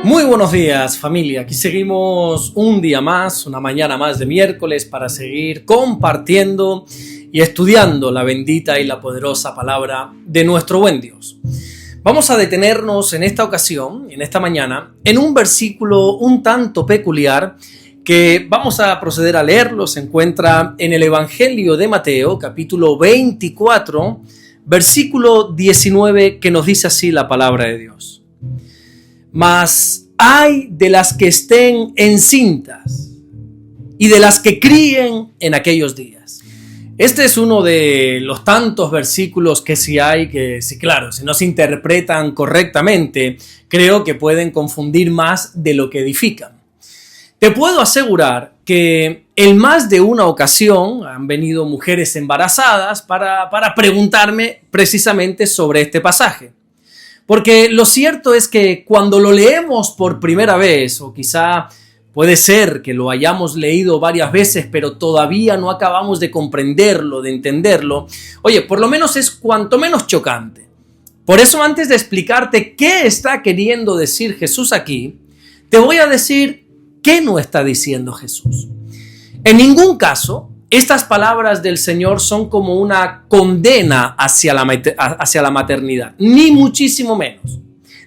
Muy buenos días, familia. Aquí seguimos un día más, una mañana más de miércoles para seguir compartiendo y estudiando la bendita y la poderosa palabra de nuestro buen Dios. Vamos a detenernos en esta ocasión, en esta mañana, en un versículo un tanto peculiar que vamos a proceder a leerlo. Se encuentra en el Evangelio de Mateo, capítulo 24, versículo 19, que nos dice así la palabra de Dios. Mas ay de las que estén encintas y de las que críen en aquellos días. Este es uno de los tantos versículos que sí hay, que sí, claro, si no se interpretan correctamente, creo que pueden confundir más de lo que edifican. Te puedo asegurar que en más de una ocasión han venido mujeres embarazadas para preguntarme precisamente sobre este pasaje. Porque lo cierto es que cuando lo leemos por primera vez, o quizá puede ser que lo hayamos leído varias veces, pero todavía no acabamos de comprenderlo, de entenderlo, oye, por lo menos es cuanto menos chocante. Por eso, antes de explicarte qué está queriendo decir Jesús aquí, te voy a decir qué no está diciendo Jesús. En ningún caso, estas palabras del Señor son como una condena hacia la maternidad, ni muchísimo menos.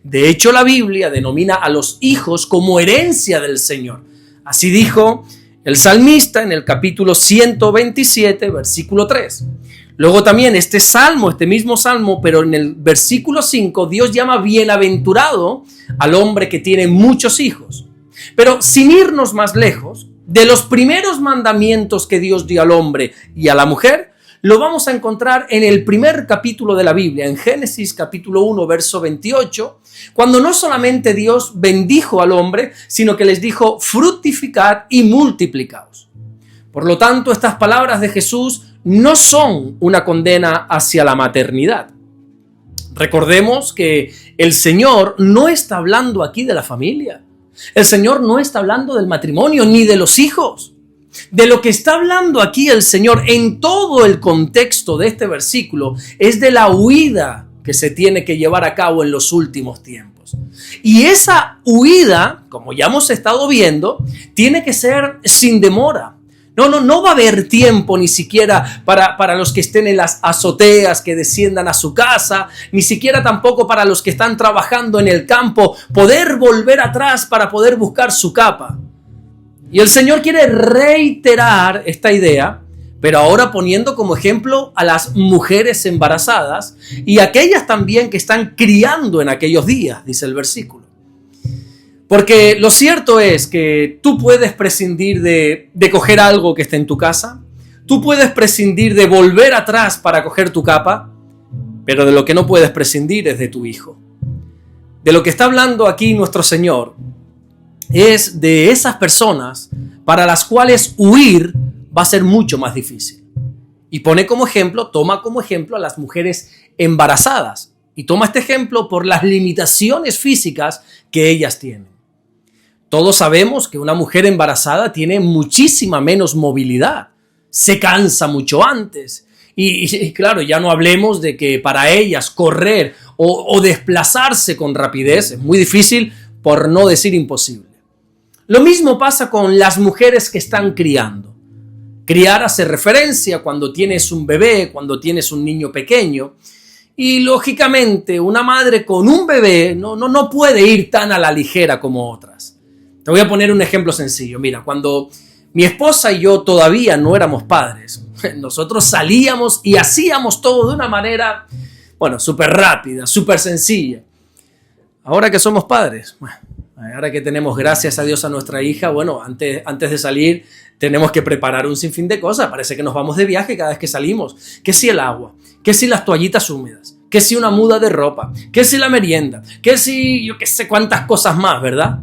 De hecho, la Biblia denomina a los hijos como herencia del Señor. Así dijo el salmista en el capítulo 127, versículo 3. Luego también este mismo salmo, pero en el versículo 5, Dios llama bienaventurado al hombre que tiene muchos hijos. Pero sin irnos más lejos, de los primeros mandamientos que Dios dio al hombre y a la mujer, lo vamos a encontrar en el primer capítulo de la Biblia, en Génesis capítulo 1, verso 28, cuando no solamente Dios bendijo al hombre, sino que les dijo: fructificad y multiplicaos. Por lo tanto, estas palabras de Jesús no son una condena hacia la maternidad. Recordemos que el Señor no está hablando aquí de la familia. El Señor no está hablando del matrimonio ni de los hijos. De lo que está hablando aquí el Señor en todo el contexto de este versículo es de la huida que se tiene que llevar a cabo en los últimos tiempos. Y esa huida, como ya hemos estado viendo, tiene que ser sin demora. No va a haber tiempo ni siquiera para los que estén en las azoteas que desciendan a su casa, ni siquiera tampoco para los que están trabajando en el campo poder volver atrás para poder buscar su capa. Y el Señor quiere reiterar esta idea, pero ahora poniendo como ejemplo a las mujeres embarazadas y aquellas también que están criando en aquellos días, dice el versículo. Porque lo cierto es que tú puedes prescindir de coger algo que esté en tu casa, tú puedes prescindir de volver atrás para coger tu capa, pero de lo que no puedes prescindir es de tu hijo. De lo que está hablando aquí nuestro Señor es de esas personas para las cuales huir va a ser mucho más difícil. Y toma como ejemplo a las mujeres embarazadas. Y toma este ejemplo por las limitaciones físicas que ellas tienen. Todos sabemos que una mujer embarazada tiene muchísima menos movilidad, se cansa mucho antes y claro, ya no hablemos de que para ellas correr o desplazarse con rapidez es muy difícil, por no decir imposible. Lo mismo pasa con las mujeres que están criando. Criar hace referencia cuando tienes un bebé, cuando tienes un niño pequeño. Y lógicamente una madre con un bebé no puede ir tan a la ligera como otras. Te voy a poner un ejemplo sencillo. Mira, cuando mi esposa y yo todavía no éramos padres, nosotros salíamos y hacíamos todo de una manera, súper rápida, súper sencilla. Ahora que somos padres, ahora que tenemos, gracias a Dios, a nuestra hija, antes de salir tenemos que preparar un sinfín de cosas. Parece que nos vamos de viaje cada vez que salimos. Que si el agua, que si las toallitas húmedas, que si una muda de ropa, que si la merienda, que si yo qué sé cuántas cosas más, ¿verdad?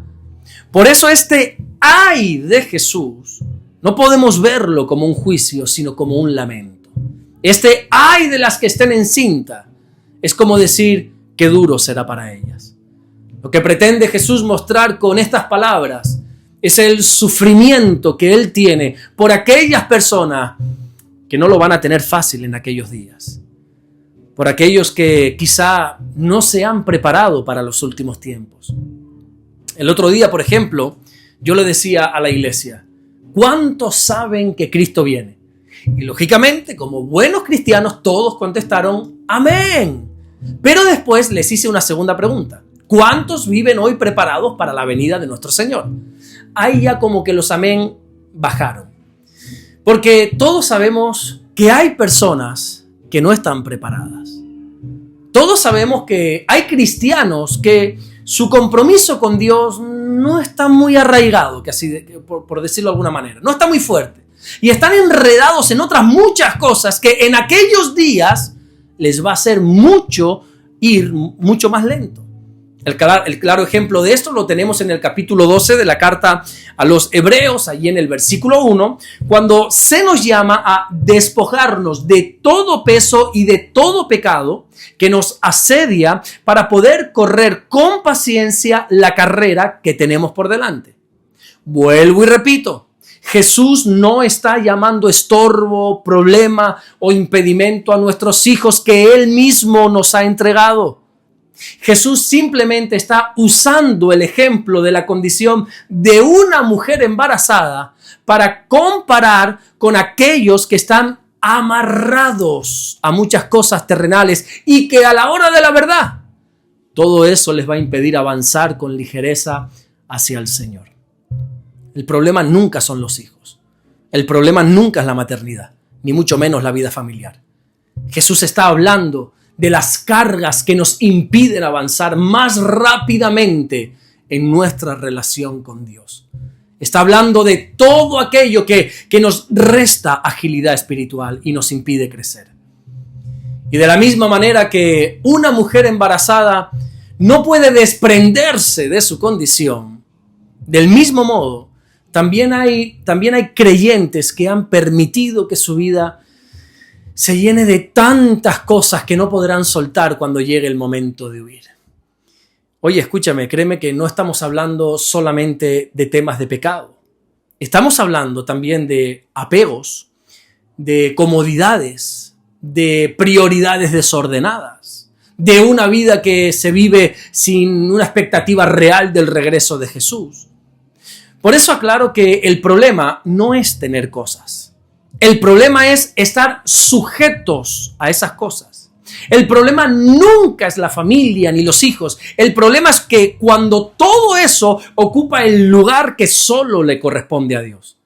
Por eso este ay de Jesús no podemos verlo como un juicio, sino como un lamento. Este ay de las que estén encinta es como decir qué duro será para ellas. Lo que pretende Jesús mostrar con estas palabras es el sufrimiento que Él tiene por aquellas personas que no lo van a tener fácil en aquellos días. Por aquellos que quizá no se han preparado para los últimos tiempos. El otro día, por ejemplo, yo le decía a la iglesia, ¿cuántos saben que Cristo viene? Y lógicamente, como buenos cristianos, todos contestaron, amén. Pero después les hice una segunda pregunta. ¿Cuántos viven hoy preparados para la venida de nuestro Señor? Ahí ya como que los amén bajaron. Porque todos sabemos que hay personas que no están preparadas. Todos sabemos que hay cristianos que su compromiso con Dios no está muy arraigado, por decirlo de alguna manera. No está muy fuerte. Y están enredados en otras muchas cosas que en aquellos días les va a hacer ir mucho más lento. El claro ejemplo de esto lo tenemos en el capítulo 12 de la carta a los Hebreos, allí en el versículo 1, cuando se nos llama a despojarnos de todo peso y de todo pecado que nos asedia para poder correr con paciencia la carrera que tenemos por delante. Vuelvo y repito, Jesús no está llamando estorbo, problema o impedimento a nuestros hijos que Él mismo nos ha entregado. Jesús simplemente está usando el ejemplo de la condición de una mujer embarazada para comparar con aquellos que están amarrados a muchas cosas terrenales y que a la hora de la verdad todo eso les va a impedir avanzar con ligereza hacia el Señor. El problema nunca son los hijos. El problema nunca es la maternidad, ni mucho menos la vida familiar. Jesús está hablando de las cargas que nos impiden avanzar más rápidamente en nuestra relación con Dios. Está hablando de todo aquello que nos resta agilidad espiritual y nos impide crecer. Y de la misma manera que una mujer embarazada no puede desprenderse de su condición, del mismo modo, también hay creyentes que han permitido que su vida se llene de tantas cosas que no podrán soltar cuando llegue el momento de huir. Oye, escúchame, créeme que no estamos hablando solamente de temas de pecado. Estamos hablando también de apegos, de comodidades, de prioridades desordenadas, de una vida que se vive sin una expectativa real del regreso de Jesús. Por eso aclaro que el problema no es tener cosas. El problema es estar sujetos a esas cosas. El problema nunca es la familia ni los hijos. El problema es que cuando todo eso ocupa el lugar que solo le corresponde a Dios.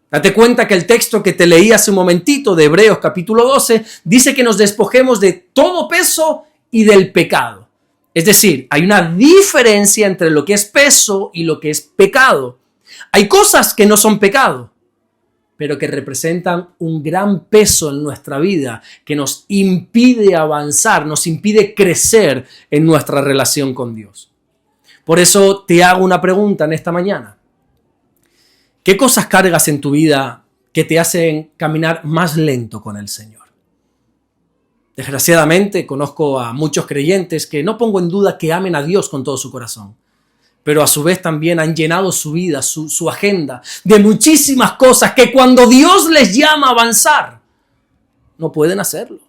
Date cuenta que el texto que te leí hace un momentito de Hebreos capítulo 12 dice que nos despojemos de todo peso y del pecado. Es decir, hay una diferencia entre lo que es peso y lo que es pecado. Hay cosas que no son pecado, pero que representan un gran peso en nuestra vida, que nos impide avanzar, nos impide crecer en nuestra relación con Dios. Por eso te hago una pregunta en esta mañana. ¿Qué cosas cargas en tu vida que te hacen caminar más lento con el Señor? Desgraciadamente conozco a muchos creyentes que no pongo en duda que amen a Dios con todo su corazón, pero a su vez también han llenado su vida, su agenda de muchísimas cosas que cuando Dios les llama a avanzar, no pueden hacerlo.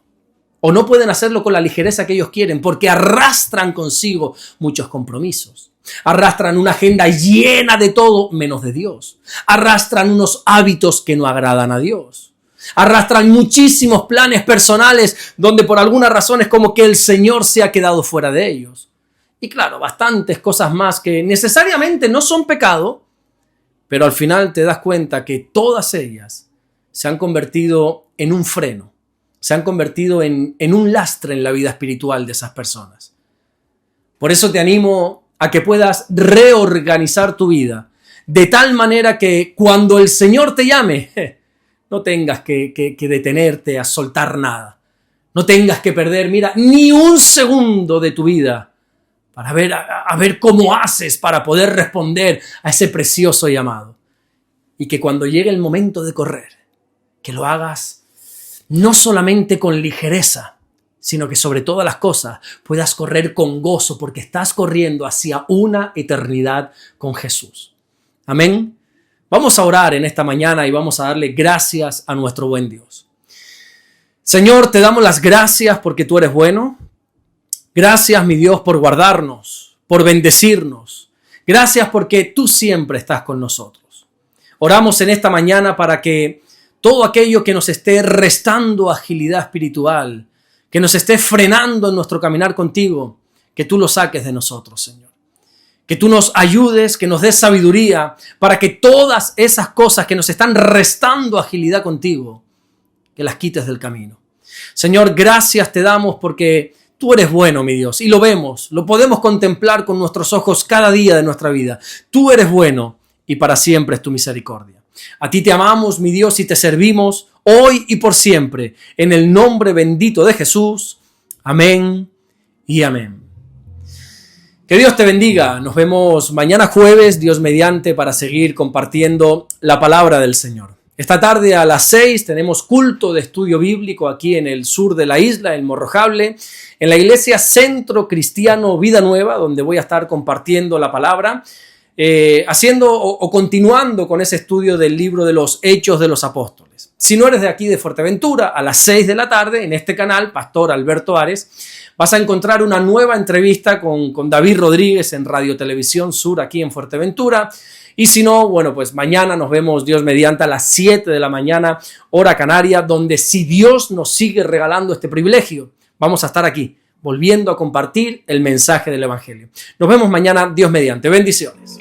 O no pueden hacerlo con la ligereza que ellos quieren porque arrastran consigo muchos compromisos. Arrastran una agenda llena de todo menos de Dios. Arrastran unos hábitos que no agradan a Dios. Arrastran muchísimos planes personales donde por alguna razón es como que el Señor se ha quedado fuera de ellos. Y claro, bastantes cosas más que necesariamente no son pecado, pero al final te das cuenta que todas ellas se han convertido en un freno, se han convertido en un lastre en la vida espiritual de esas personas. Por eso te animo a que puedas reorganizar tu vida de tal manera que cuando el Señor te llame, no tengas que detenerte a soltar nada. No tengas que perder, ni un segundo de tu vida para ver cómo haces para poder responder a ese precioso llamado. Y que cuando llegue el momento de correr, que lo hagas no solamente con ligereza, sino que sobre todas las cosas puedas correr con gozo porque estás corriendo hacia una eternidad con Jesús. Amén. Vamos a orar en esta mañana y vamos a darle gracias a nuestro buen Dios. Señor, te damos las gracias porque tú eres bueno. Gracias, mi Dios, por guardarnos, por bendecirnos. Gracias porque tú siempre estás con nosotros. Oramos en esta mañana para que todo aquello que nos esté restando agilidad espiritual, que nos esté frenando en nuestro caminar contigo, que tú lo saques de nosotros, Señor. Que tú nos ayudes, que nos des sabiduría para que todas esas cosas que nos están restando agilidad contigo, que las quites del camino. Señor, gracias te damos porque tú eres bueno, mi Dios, y lo vemos, lo podemos contemplar con nuestros ojos cada día de nuestra vida. Tú eres bueno y para siempre es tu misericordia. A ti te amamos, mi Dios, y te servimos hoy y por siempre, en el nombre bendito de Jesús. Amén y amén. Que Dios te bendiga. Nos vemos mañana jueves, Dios mediante, para seguir compartiendo la palabra del Señor. Esta tarde a las 6 tenemos culto de estudio bíblico aquí en el sur de la isla, en Morrojable, en la iglesia Centro Cristiano Vida Nueva, donde voy a estar compartiendo la palabra, haciendo o continuando con ese estudio del libro de los Hechos de los Apóstoles. Si no eres de aquí de Fuerteventura, a las 6 de la tarde en este canal, Pastor Alberto Ares, vas a encontrar una nueva entrevista con David Rodríguez en Radio Televisión Sur aquí en Fuerteventura. Y si no, bueno, pues mañana nos vemos, Dios mediante, a las 7 de la mañana, hora canaria, donde si Dios nos sigue regalando este privilegio, vamos a estar aquí, volviendo a compartir el mensaje del Evangelio. Nos vemos mañana, Dios mediante. Bendiciones.